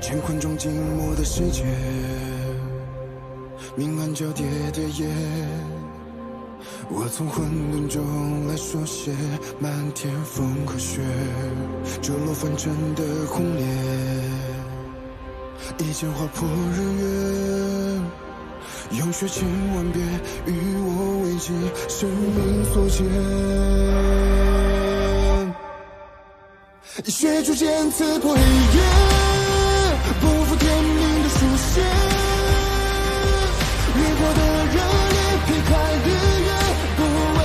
乾坤中静默的世界，明暗交叠的夜，我从混沌中来书写漫天风和雪，坠落凡尘的轰烈，一剑划破日月，用血千万遍与我为尽生命所见，血逐渐刺破黑夜，不负天命的书写，越过的热烈劈开日月，不畏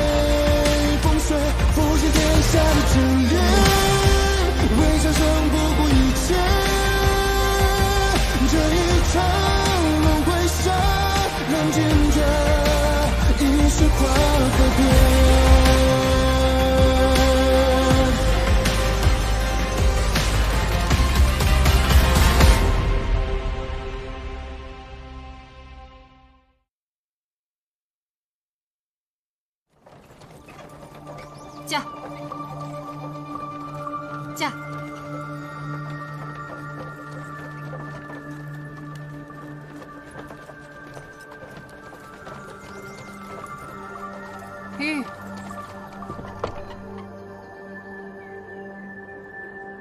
风雪，复习天下的真理，为战胜不顾一切，这一场轮回杀，让坚决一世化和变。驾！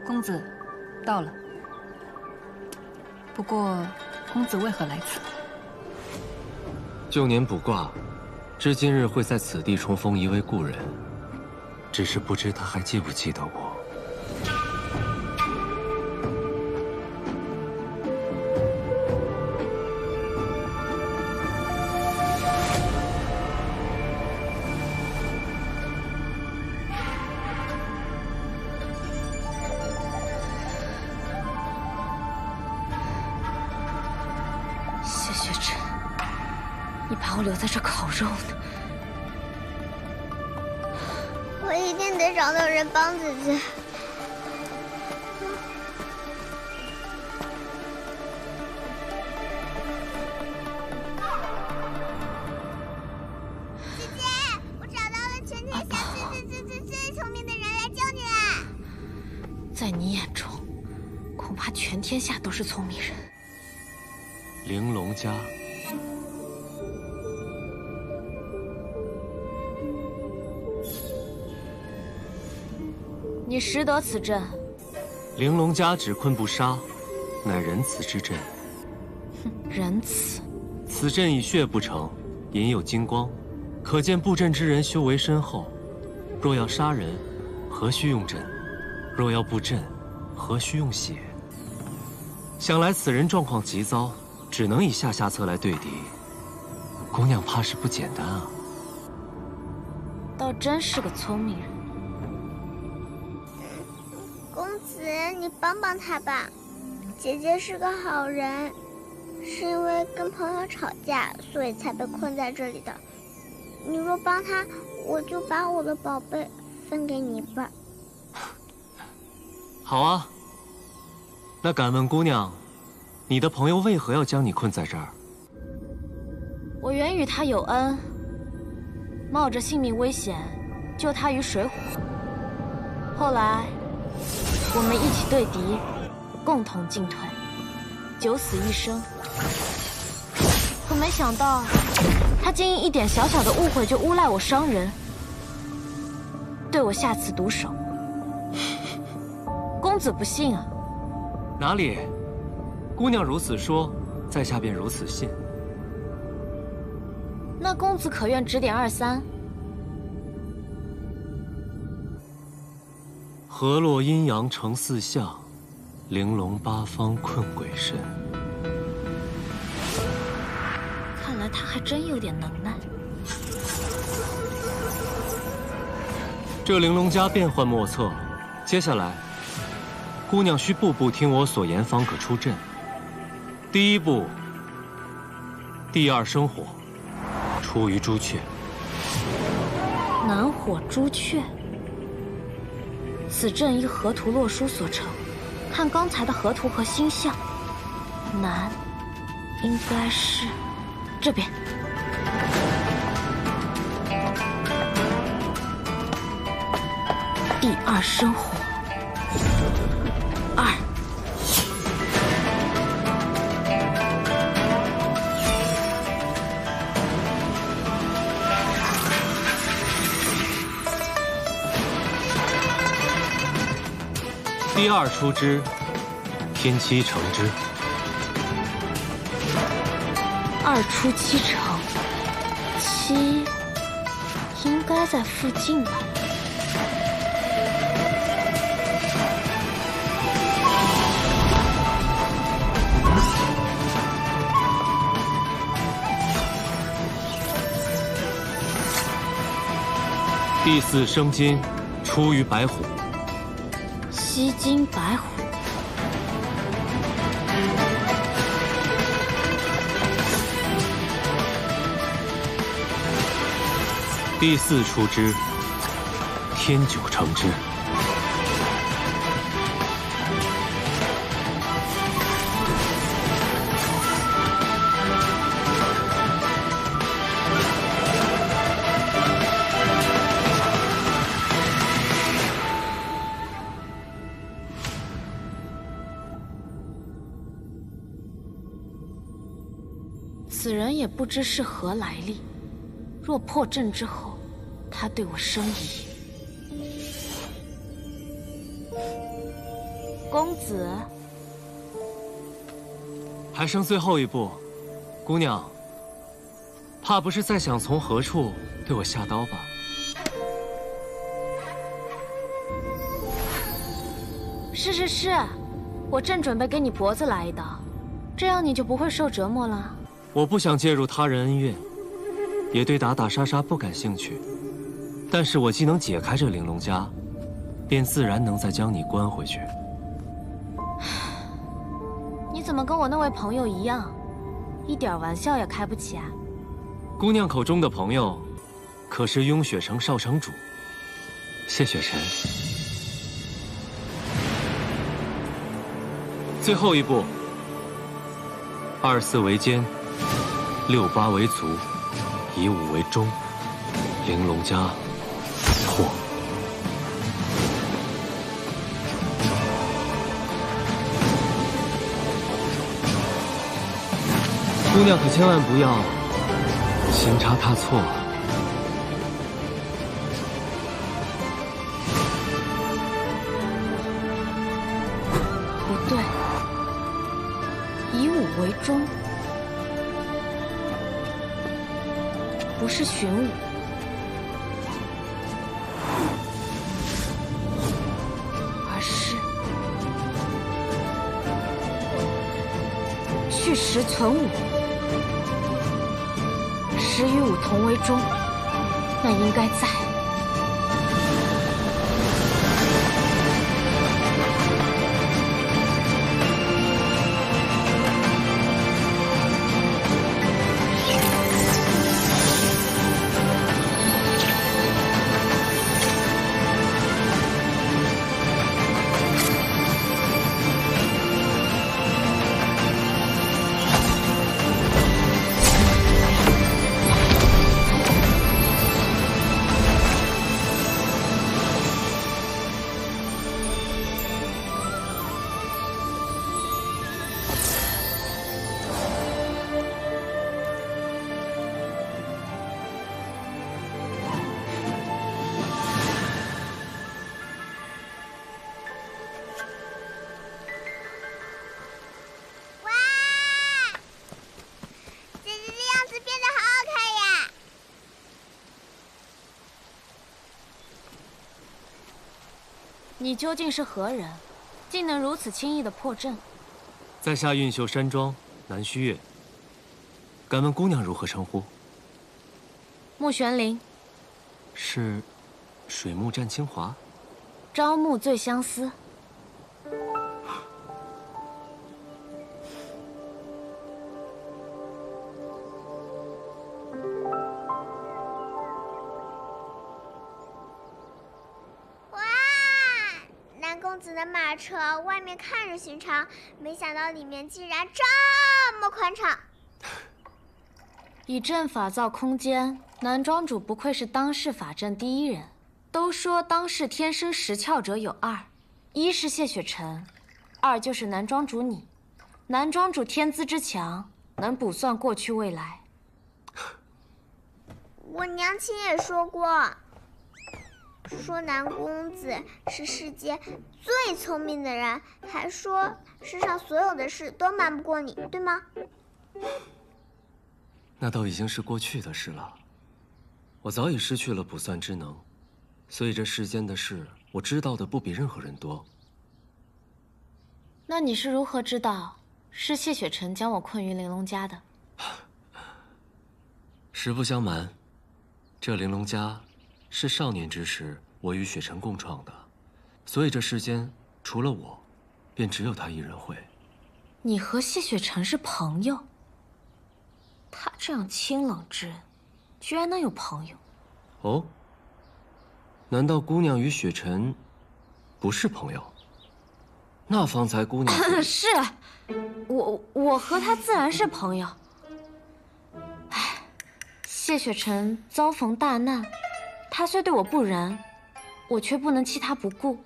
公子到了。不过，公子为何来此？旧年卜卦，知今日会在此地重逢一位故人，只是不知他还记不记得我。谢雪晨，你把我留在这烤肉呢？我一定得找到人帮姐姐。姐姐，我找到了全天下最聪明的人来救你啦！在你眼中，恐怕全天下都是聪明人。玲珑家。你识得此阵？玲珑家只困不杀，乃仁慈之阵。哼，仁慈。此阵以血不成，隐有金光，可见布阵之人修为深厚。若要杀人，何须用阵？若要布阵，何须用血？想来此人状况极糟，只能以下策来对敌。姑娘怕是不简单啊。倒真是个聪明人。公子，你帮帮他吧。姐姐是个好人，是因为跟朋友吵架，所以才被困在这里的。你若帮他，我就把我的宝贝分给你一半。好啊。那敢问姑娘，你的朋友为何要将你困在这儿？我原与他有恩，冒着性命危险救他于水火。后来我们一起对敌，共同进退，九死一生。可没想到，他竟因一点小小的误会就诬赖我伤人，对我下此毒手。公子不信啊？哪里？姑娘如此说，在下便如此信。那公子可愿指点二三？河洛阴阳成四象，玲珑八方困鬼神。看来他还真有点能耐。这玲珑家变幻莫测，接下来，姑娘需步步听我所言，方可出阵。第一步，第二生火，出于朱雀。南火朱雀。此阵依河图洛书所成，看刚才的河图和星象，南应该是这边。第二生火，二第二出之，天七成之。2出7成，7应该在附近吧？第4生金，出于白虎。吸金白虎。第4出之，天9成之。此人也不知是何来历，若破阵之后，他对我生疑。公子，还剩最后一步，姑娘，怕不是在想从何处对我下刀吧？是，我正准备给你脖子来一刀，这样你就不会受折磨了。我不想介入他人恩怨，也对打打杀杀不感兴趣。但是我既能解开这玲珑枷，便自然能再将你关回去。你怎么跟我那位朋友一样，一点玩笑也开不起啊？姑娘口中的朋友，可是雍雪城少城主谢雪晨。最后一步，24为肩，68为足，以5为中，玲珑枷破。姑娘可千万不要行差踏错啊！不对，以5为中，不是寻武，而是去实存武。实与武同为中，那应该在。你究竟是何人，竟能如此轻易的破阵？在下运秀山庄南虚月，敢问姑娘如何称呼？穆玄灵。是水木战清华？朝暮最相思。公子的马车外面看着寻常，没想到里面竟然这么宽敞。以阵法造空间，南庄主不愧是当世法阵第一人。都说当世天生识窍者有2，一是谢雪晨，2就是南庄主你。南庄主天资之强，能卜算过去未来。我娘亲也说过。说南公子是世界最聪明的人，还说世上所有的事都瞒不过你，对吗？那都已经是过去的事了。我早已失去了卜算之能，所以这世间的事，我知道的不比任何人多。那你是如何知道是谢雪晨将我困于玲珑家的？实不相瞒，这玲珑家是少年之时我与雪晨共创的，所以这世间除了我，便只有他一人会。你和谢雪晨是朋友？他这样清冷之人，居然能有朋友？哦？难道姑娘与雪晨不是朋友？那方才姑娘是，我和他自然是朋友。唉，谢雪晨遭逢大难，他虽对我不仁，我却不能弃他不顾。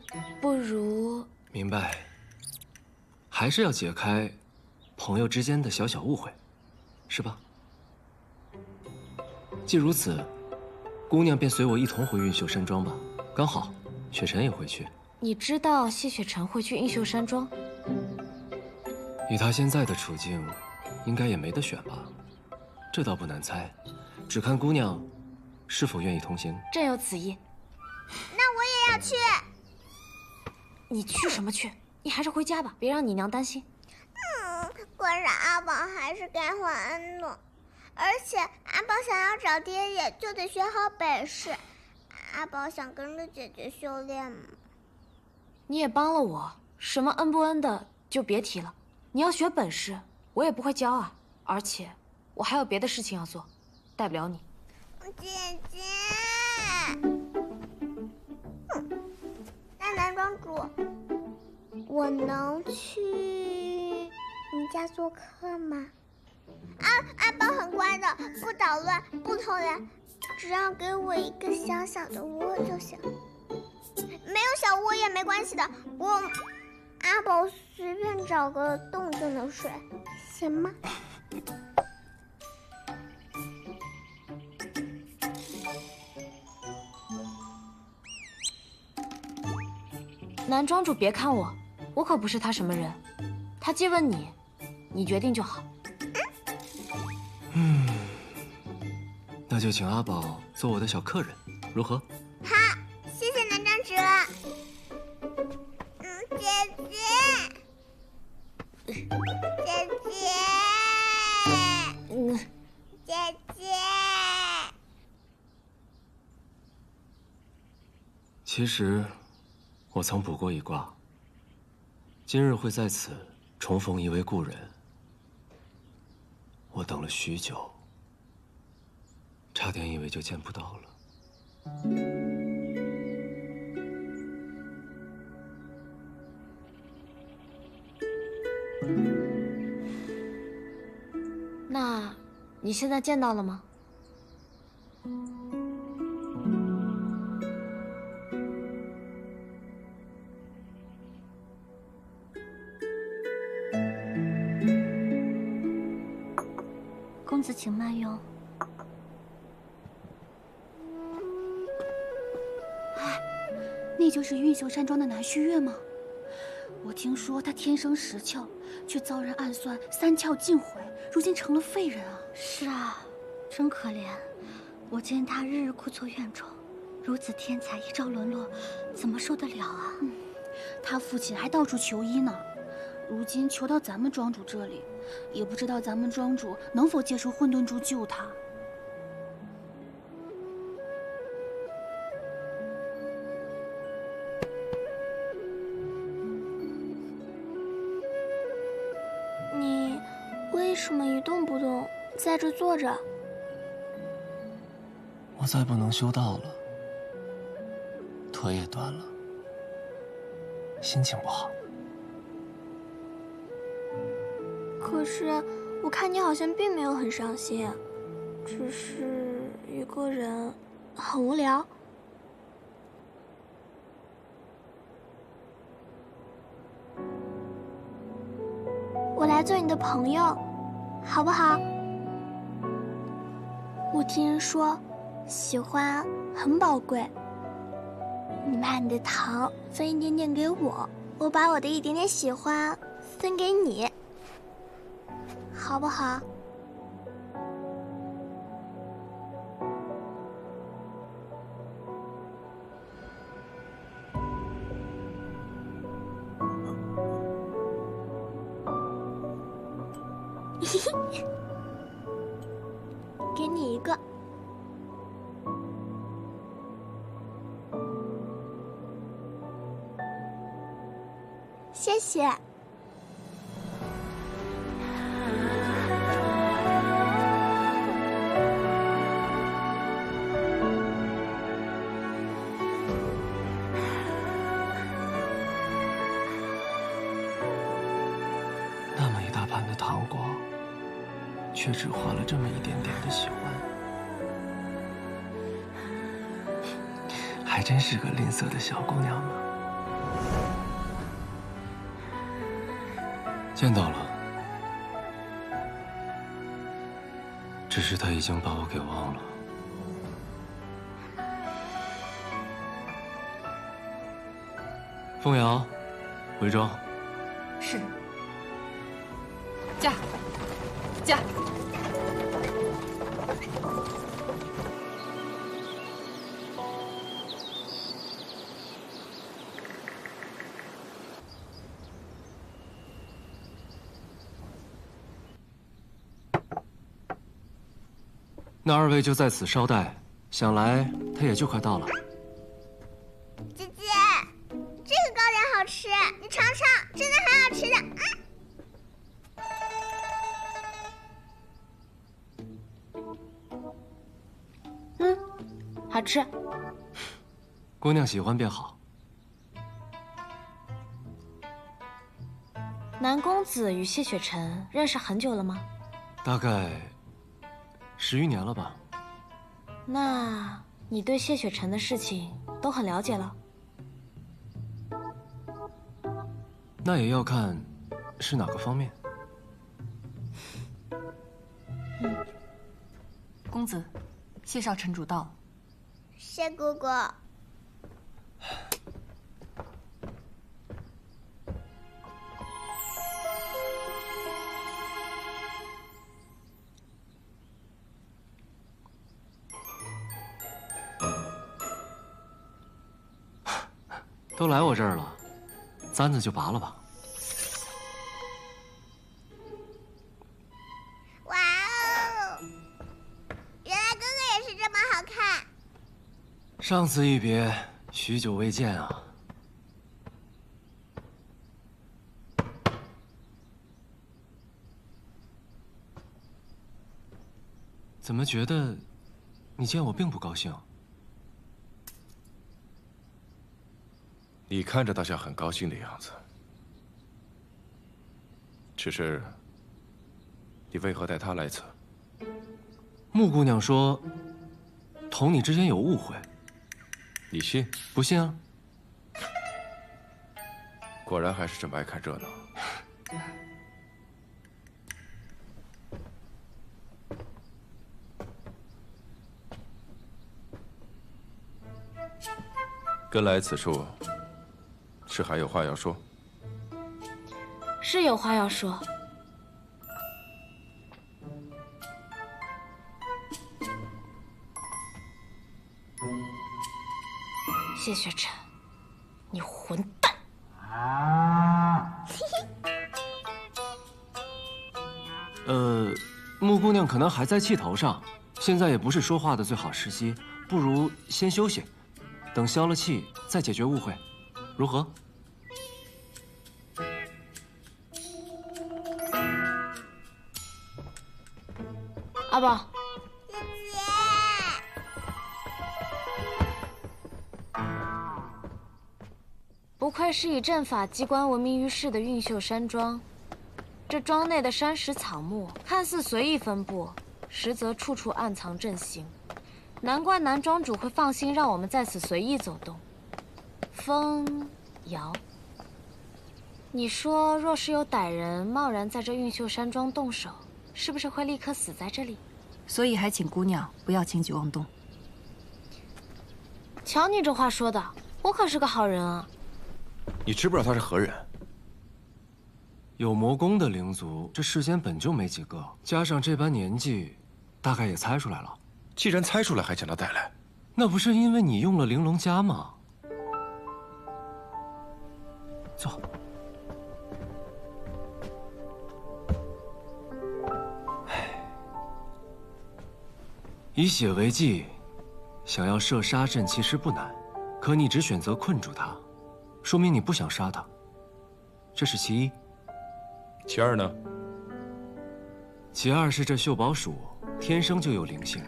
不如……明白，还是要解开朋友之间的小小误会，是吧？既如此，姑娘便随我一同回运秀山庄吧。刚好，雪晨也回去。你知道谢雪晨会去映秀山庄？以他现在的处境，应该也没得选吧？这倒不难猜，只看姑娘是否愿意同行。正有此意。那我也要去。你去什么去？你还是回家吧，别让你娘担心。可是阿宝还是该还恩的，而且阿宝想要找爹爷，就得学好本事。阿宝想跟着姐姐修炼吗？你也帮了我，什么恩不恩的就别提了。你要学本事，我也不会教啊。而且我还有别的事情要做，带不了你。姐姐，那男庄主，我能去你家做客吗？阿宝很乖的，不捣乱，不偷人，只要给我一个小小的窝就行。没有小窝也没关系的，阿宝随便找个洞就能睡，行吗？男庄主别看我，我可不是他什么人。他既问你，你决定就好。那就请阿宝做我的小客人，如何？好，谢谢男庄主。姐姐，姐姐，姐姐。其实，我曾卜过一卦，今日会在此重逢一位故人。我等了许久，差点以为就见不到了。那你现在见到了吗？公子请慢用。那就是运秀山庄的南虚月吗？我听说他天生10窍，却遭人暗算3窍尽毁，如今成了废人啊！是啊，真可怜。我见他日日苦错怨仇，如此天才一朝沦落，怎么受得了啊？他父亲还到处求医呢，如今求到咱们庄主这里，也不知道咱们庄主能否接受混沌珠救他。你为什么一动不动，在这坐着？我再不能修道了，腿也断了，心情不好。可是我看你好像并没有很伤心，只是一个人很无聊。我来做你的朋友，好不好？我听人说，喜欢很宝贵，你把你的糖分一点点给我，我把我的一点点喜欢分给你，好不好？给你一个。谢谢。那么一大盘的糖果，却只换了这么一点点的喜欢，还真是个吝啬的小姑娘呢。见到了，只是他已经把我给忘了。凤瑶，回庄。是。驾，驾。那二位就在此稍待，想来他也就快到了。姐姐，这个糕点好吃，你尝尝，真的很好吃的。好吃。姑娘喜欢便好。南公子与谢雪晨认识很久了吗？大概10余年了吧。那你对谢雪晨的事情都很了解了？那也要看是哪个方面。公子，谢少城主到了。谢姑姑。都来我这儿了，簪子就拔了吧。哇哦！原来哥哥也是这么好看。上次一别，许久未见啊。怎么觉得你见我并不高兴？你看着倒像很高兴的样子，只是你为何带她来此？穆姑娘说，同你之间有误会。你信？不信啊？果然还是这么爱看热闹。跟来此处，是还有话要说？是有话要说。谢雪晨，你混蛋！穆姑娘可能还在气头上，现在也不是说话的最好时机，不如先休息，等消了气再解决误会，如何？阿宝，姐姐，不愧是以阵法机关闻名于世的韵秀山庄。这庄内的山石草木看似随意分布，实则处处暗藏阵形。难怪南庄主会放心让我们在此随意走动。风摇，你说若是有歹人贸然在这韵秀山庄动手，是不是会立刻死在这里？所以还请姑娘不要轻举妄动。瞧你这话说的，我可是个好人啊。你知不知道他是何人？有魔功的灵族，这世间本就没几个，加上这般年纪，大概也猜出来了。既然猜出来，还将他带来，那不是因为你用了玲珑枷吗？坐。以血为祭，想要设杀阵其实不难，可你只选择困住他，说明你不想杀他。这是其一。其二呢？其二是这秀宝鼠天生就有灵性，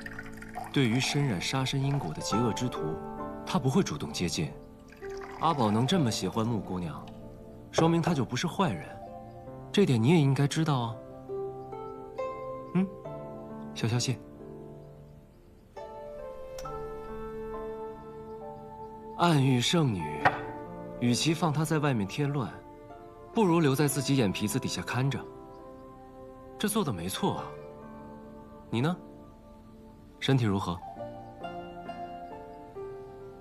对于身染杀身因果的极恶之徒，他不会主动接近。阿宝能这么喜欢木姑娘，说明他就不是坏人，这点你也应该知道啊。消消气。暗域圣女，与其放她在外面添乱，不如留在自己眼皮子底下看着。这做的没错啊。你呢？身体如何？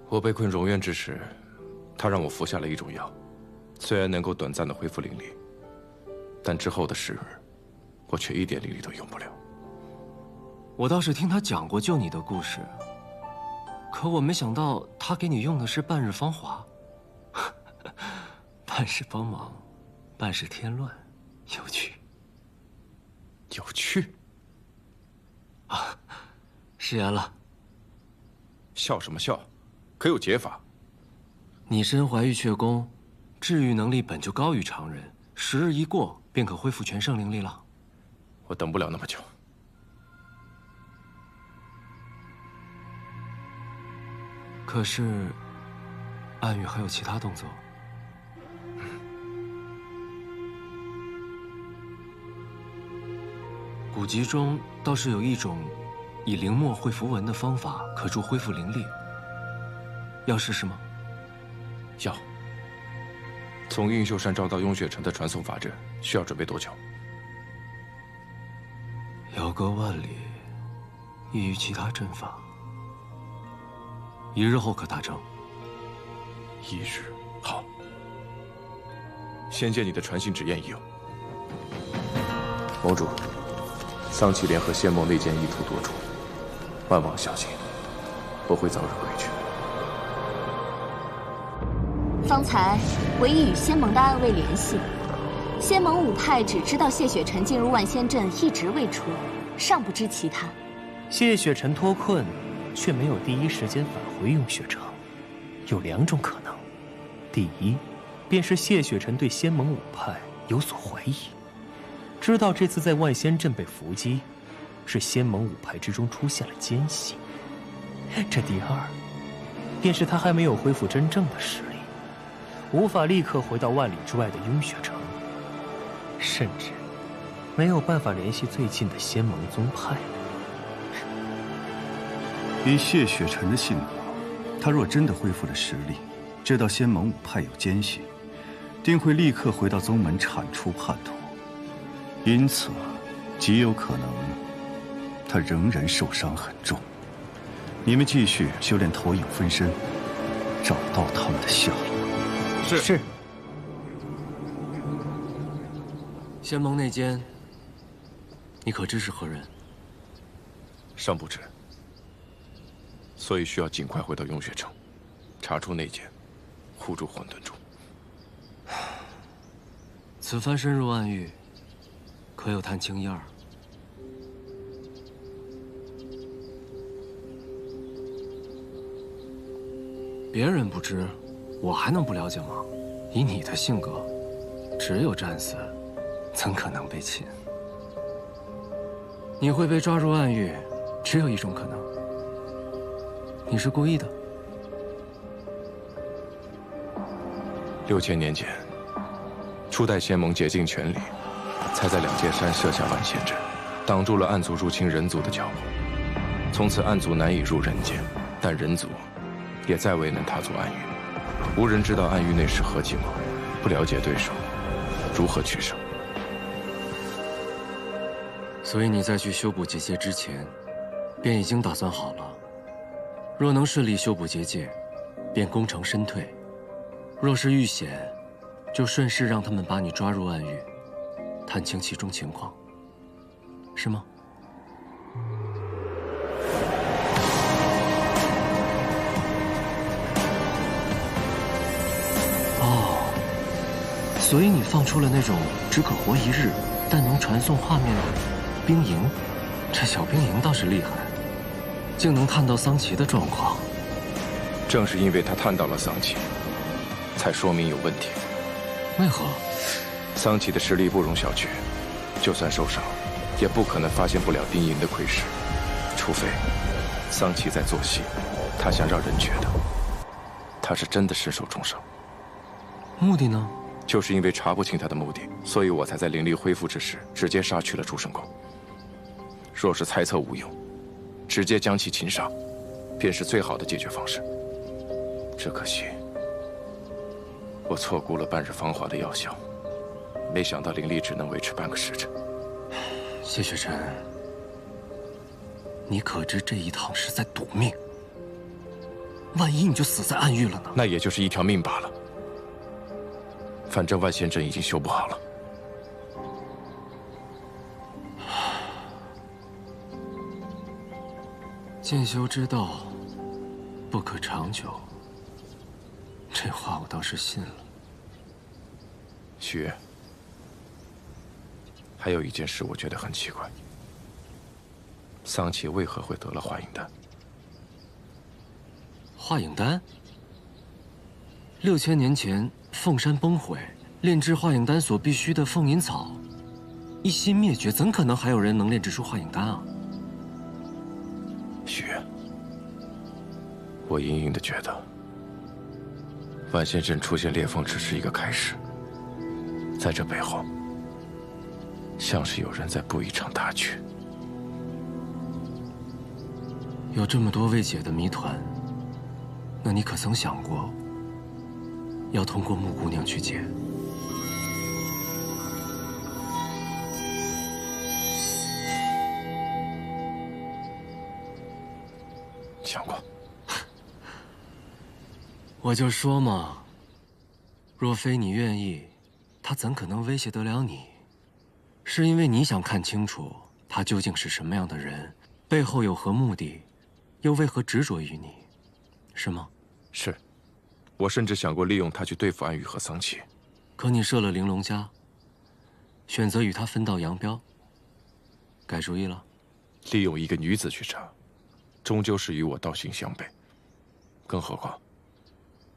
我被困荣院之时，他让我服下了一种药，虽然能够短暂的恢复灵力，但之后的10日，我却一点灵力都用不了。我倒是听他讲过救你的故事，可我没想到他给你用的是半日芳华。半是帮忙，半是添乱，有趣。有趣？啊，食言了。笑什么笑？可有解法？你身怀玉阙功，治愈能力本就高于常人，10日一过便可恢复全盛灵力了。我等不了那么久。可是，暗域还有其他动作。古籍中倒是有一种以灵墨绘符文的方法，可助恢复灵力。要试试吗？要。从映秀山庄到雍雪城的传送法阵需要准备多久？遥隔万里，异于其他阵法。1日后可达成。1日，好。先借你的传信纸验一用。盟主，桑启联合仙盟内奸意图多处，万望小心，我会早日回去。方才唯一与仙盟的暗卫联系，仙盟5派只知道谢雪晨进入万仙阵一直未出，尚不知其他。谢雪晨脱困，却没有第一时间返回雍雪城，有2种可能：第一，便是谢雪晨对仙盟5派有所怀疑，知道这次在万仙阵被伏击，是仙盟5派之中出现了奸细；这第二，便是他还没有恢复真正的实力，无法立刻回到万里之外的雍雪城，甚至没有办法联系最近的仙盟宗派。以谢雪晨的性格，他若真的恢复了实力，知道仙盟5派有奸细，定会立刻回到宗门铲除叛徒。因此，极有可能他仍然受伤很重。你们继续修炼投影分身，找到他们的下落。是。仙盟内奸，你可知是何人？尚不知。所以需要尽快回到雍雪城，查出内奸，护住混沌珠。此番深入暗域，可有探清一二？别人不知，我还能不了解吗？以你的性格，只有战死，怎可能被擒？你会被抓入暗域，只有一种可能。你是故意的。6000年前，初代仙盟竭尽全力，才在2界山设下万仙阵，挡住了暗族入侵人族的脚步。从此暗族难以入人间，但人族也再未能踏足暗域。无人知道暗域内是何情况，不了解对手，如何取胜？所以你在去修补结界之前，便已经打算好了。若能顺利修补结界，便功成身退；若是遇险，就顺势让他们把你抓入暗狱，探清其中情况，是吗？哦，所以你放出了那种只可活1日，但能传送画面的兵营。这小兵营倒是厉害，竟能探到桑奇的状况。正是因为他探到了桑奇，才说明有问题。为何？桑奇的实力不容小觑，就算受伤，也不可能发现不了兵营的窥视，除非桑奇在做戏，他想让人觉得他是真的身受重伤。目的呢？就是因为查不清他的目的，所以我才在灵力恢复之时直接杀去了诸神宫。若是猜测无用，直接将其擒杀，便是最好的解决方式。只可惜，我错估了半日芳华的药效，没想到灵力只能维持半个时辰。谢雪晨，你可知这一趟是在赌命？万一你就死在暗狱了呢？那也就是一条命罢了。反正万仙阵已经修不好了。渐修之道，不可长久。这话我倒是信了。许愿，还有一件事我觉得很奇怪，桑奇为何会得了化影丹？化影丹？6000年前凤山崩毁，炼制化影丹所必需的凤隐草一夕灭绝，怎可能还有人能炼制出化影丹啊？许愿，我隐隐的觉得，万仙阵出现裂缝只是一个开始，在这背后，像是有人在布一场大局。有这么多未解的谜团，那你可曾想过，要通过木姑娘去解？想过。我就说嘛，若非你愿意，他怎可能威胁得了你？是因为你想看清楚他究竟是什么样的人，背后有何目的，又为何执着于你，是吗？是，我甚至想过利用他去对付安宇和桑奇。可你设了玲珑家，选择与他分道扬镳，改主意了？利用一个女子去查，终究是与我道行相悖。更何况，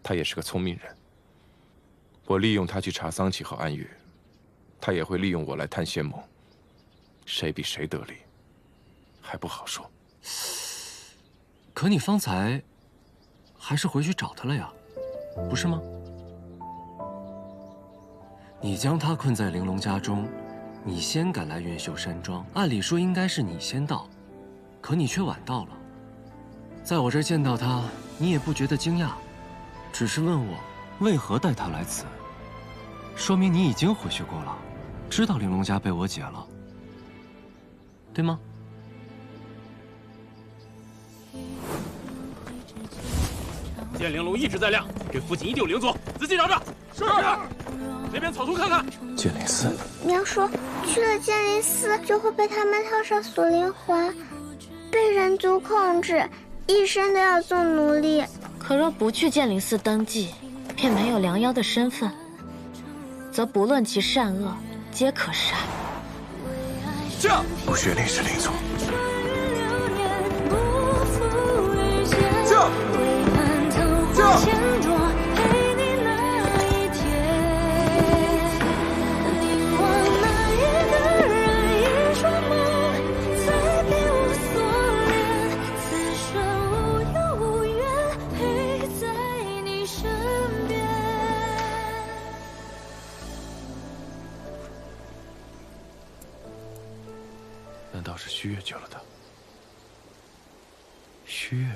他也是个聪明人。我利用他去查桑奇和安宇，他也会利用我来探仙盟。谁比谁得利，还不好说。可你方才还是回去找他了呀，不是吗？你将他困在玲珑家中，你先赶来云秀山庄，按理说应该是你先到，可你却晚到了。在我这儿见到他，你也不觉得惊讶，只是问我为何带他来此，说明你已经回去过了，知道玲珑家被我解了，对吗？剑灵龙一直在亮，这附近一定有灵族，仔细找找。是。那边草丛看看。剑灵寺。娘说，去了剑灵寺就会被他们套上锁灵环，被人族控制，一生都要做奴隶。可若不去剑灵寺登记，便没有良妖的身份，则不论其善恶，皆可杀。驾！不血灵是灵族。驾！驾！难道是虚月救了他？虚月。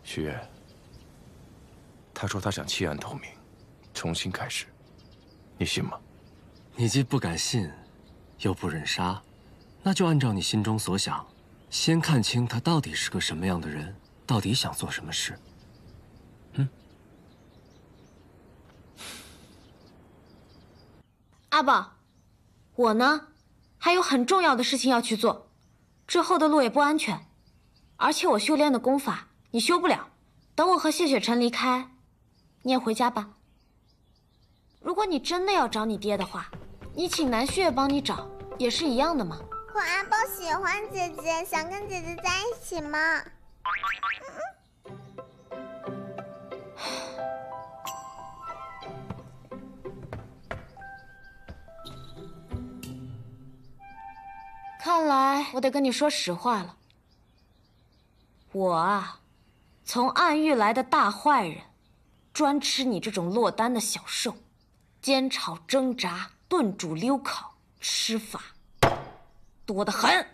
虚月，他说他想弃暗投明，重新开始，你信吗？你既不敢信，又不忍杀，那就按照你心中所想，先看清他到底是个什么样的人，到底想做什么事。阿宝，我呢，还有很重要的事情要去做，之后的路也不安全，而且我修炼的功法你修不了。等我和谢雪晨离开，你也回家吧。如果你真的要找你爹的话，你请南旭帮你找，也是一样的嘛。可阿宝喜欢姐姐，想跟姐姐在一起嘛。看来我得跟你说实话了。我啊，从暗域来的大坏人，专吃你这种落单的小兽，煎炒蒸炸炖煮溜烤，吃法多得很。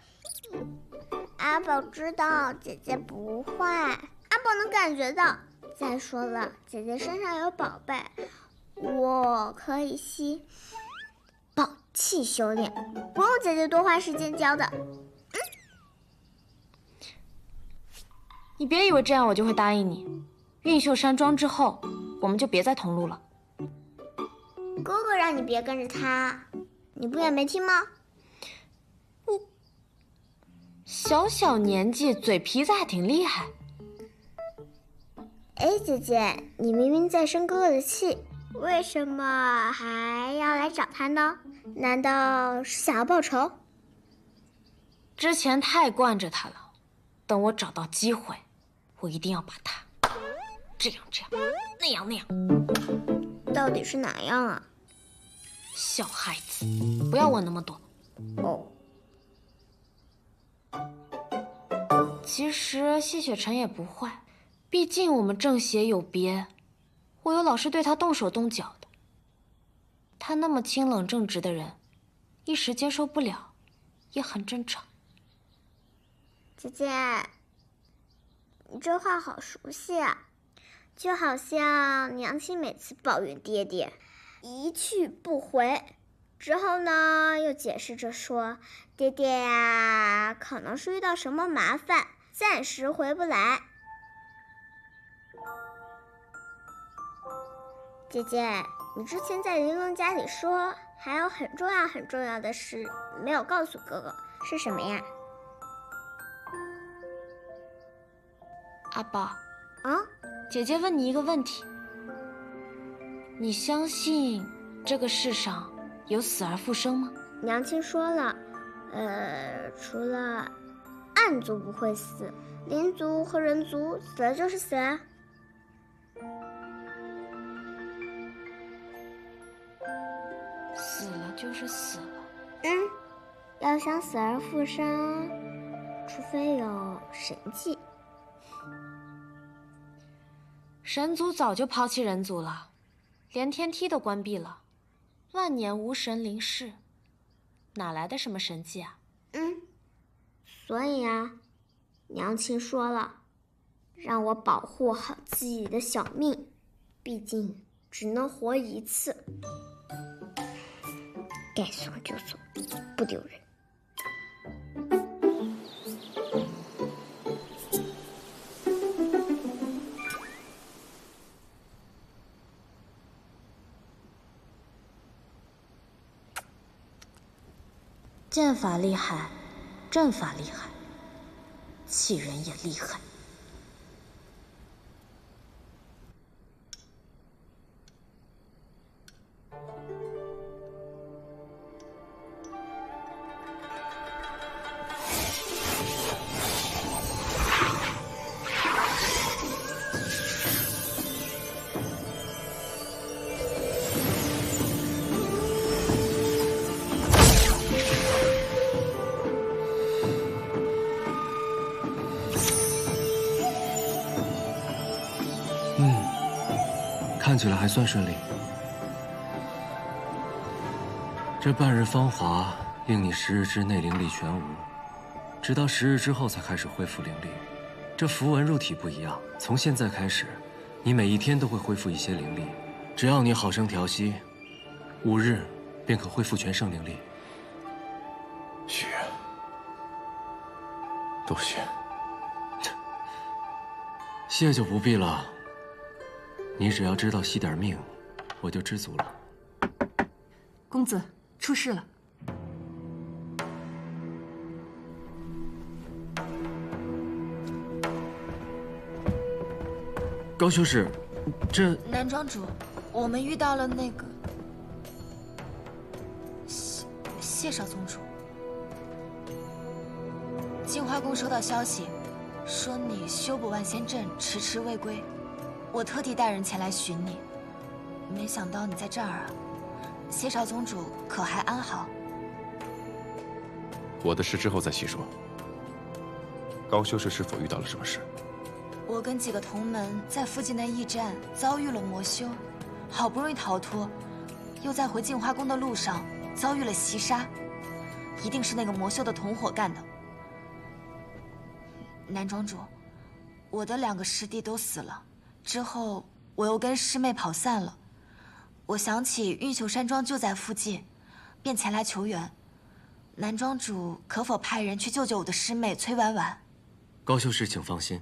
阿宝知道姐姐不坏，阿宝能感觉到。再说了，姐姐身上有宝贝，我可以吸宝气修炼，不用姐姐多花时间教的。你别以为这样我就会答应你。运秀山庄之后，我们就别再同路了。哥哥让你别跟着他，你不也没听吗？小小年纪，嘴皮子还挺厉害。哎，姐姐，你明明在生哥哥的气，为什么还要来找他呢？难道是想要报仇？之前太惯着他了，等我找到机会，我一定要把他这样那样那样。到底是哪样啊？小孩子，不要问那么多。哦。其实谢雪晨也不坏，毕竟我们正邪有别，我有老是对他动手动脚的。他那么清冷正直的人，一时接受不了，也很正常。姐姐，你这话好熟悉啊，就好像娘亲每次抱怨爹爹一去不回，之后呢又解释着说爹爹呀可能是遇到什么麻烦，暂时回不来。姐姐，你之前在玲珑家里说还有很重要的事没有告诉哥哥，是什么呀？阿宝，啊，姐姐问你一个问题，你相信这个世上有死而复生吗？娘亲说了，除了暗族不会死，灵族和人族死了就是死了。死了就是死了。要想死而复生，除非有神迹。神族早就抛弃人族了，连天梯都关闭了，万年无神灵世，哪来的什么神迹啊？所以啊，娘亲说了，让我保护好自己的小命，毕竟只能活一次，该送就送，不丢人。剑法厉害，阵法厉害，气人也厉害。看起来还算顺利。这半日芳华令你10日之内灵力全无，直到10日之后才开始恢复灵力。这符文入体不一样，从现在开始，你每一天都会恢复一些灵力。只要你好生调息，5日便可恢复全盛灵力。雪，多谢。谢就不必了。你只要知道惜点命，我就知足了。公子出事了。高修士，这男庄主，我们遇到了那个谢少宗主。净化宫收到消息，说你修补万仙阵迟迟未归，我特地带人前来寻你，没想到你在这儿啊！谢少宗主可还安好？我的事之后再细说。高修士是否遇到了什么事？我跟几个同门在附近的驿站遭遇了魔修，好不容易逃脱，又在回净化宫的路上遭遇了袭杀，一定是那个魔修的同伙干的。男庄主，我的2个师弟都死了，之后我又跟师妹跑散了。我想起玉秀山庄就在附近，便前来求援。男庄主可否派人去救救我的师妹崔婉婉？高修士，请放心。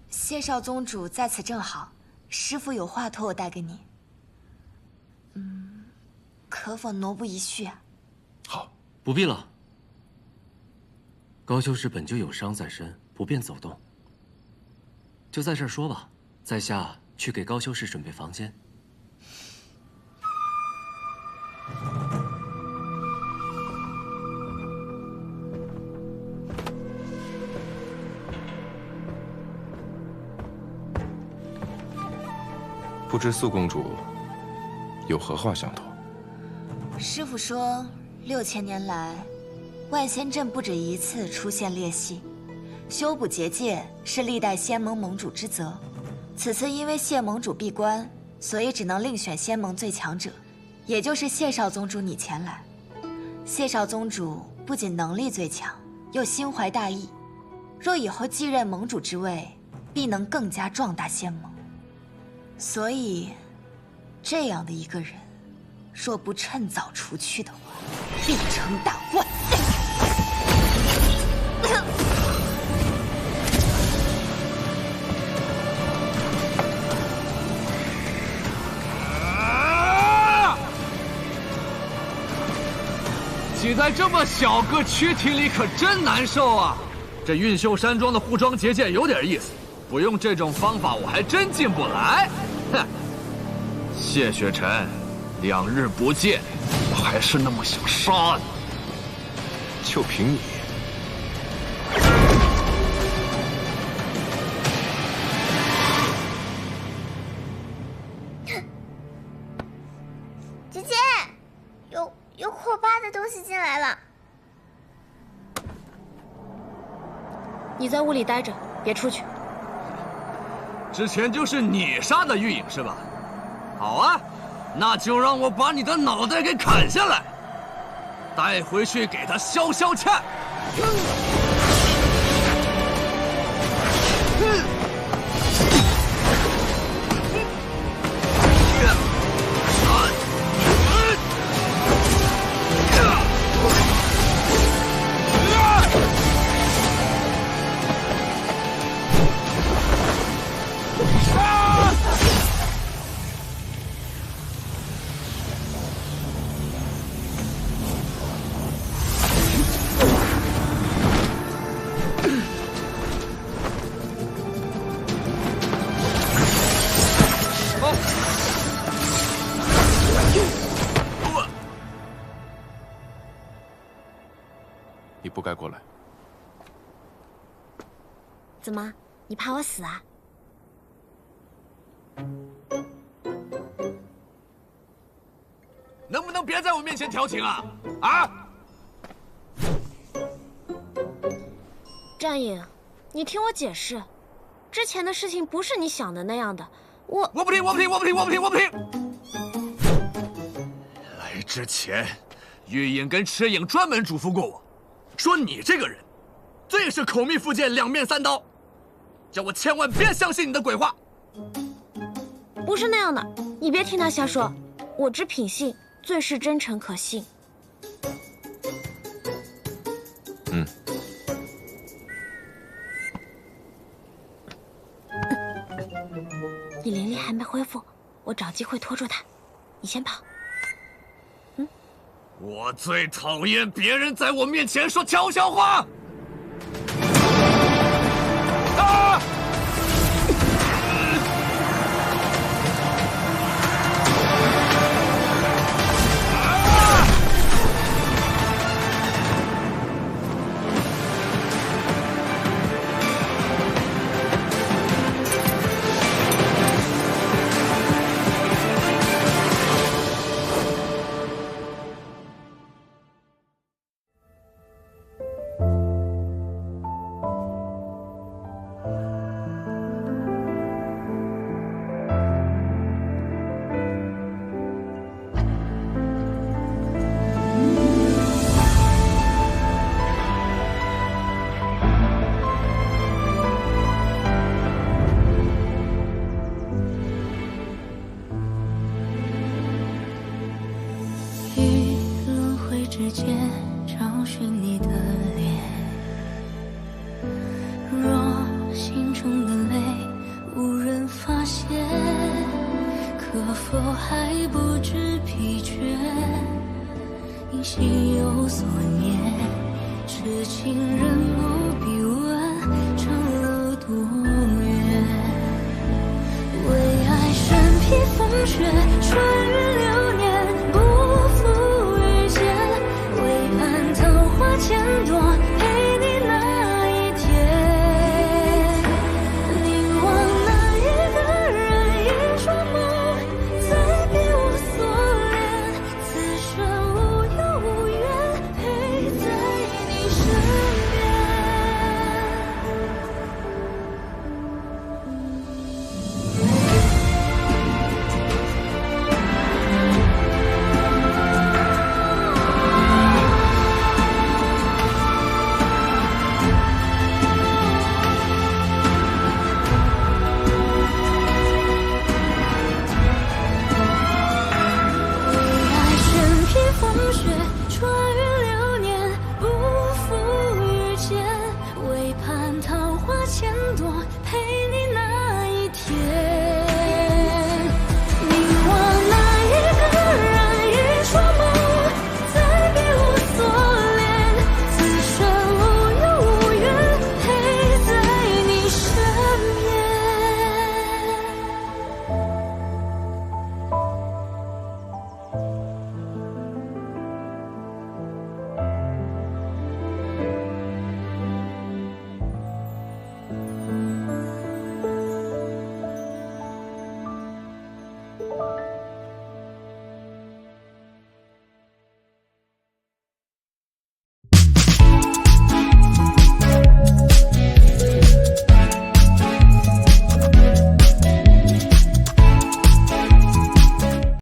谢少宗主在此正好，师父有话托我带给你。可否挪步一叙啊？好，不必了。高修士本就有伤在身，不便走动，就在这儿说吧。在下去给高修士准备房间。不知素公主有何话相托？师父说，6000年来，万仙阵不止一次出现裂隙，修补结界是历代仙盟盟主之责。此次因为谢盟主闭关，所以只能另选仙盟最强者，也就是谢少宗主你前来。谢少宗主不仅能力最强，又心怀大义，若以后继任盟主之位，必能更加壮大仙盟。所以，这样的一个人，若不趁早除去的话，必成大患。挤在这么小个躯体里可真难受啊！这运秀山庄的护装结界有点意思，不用这种方法我还真进不来。哼，谢雪晨，2日不见，我还是那么想杀你。就凭你，姐姐，有可怕的东西进来了。你在屋里待着，别出去。之前就是你杀的玉影是吧？好啊，那就让我把你的脑袋给砍下来，带回去给他消消气。你不该过来。怎么，你怕我死啊？能不能别在我面前调情啊？啊！战影，你听我解释，之前的事情不是你想的那样的。我不听！来之前，玉影跟赤影专门嘱咐过我，说你这个人，最是口蜜腹剑、两面三刀，叫我千万别相信你的鬼话。不是那样的，你别听他瞎说。我知品性，最是真诚可信。你灵力还没恢复，我找机会拖住他。你先跑。我最讨厌别人在我面前说悄悄话。啊！千朵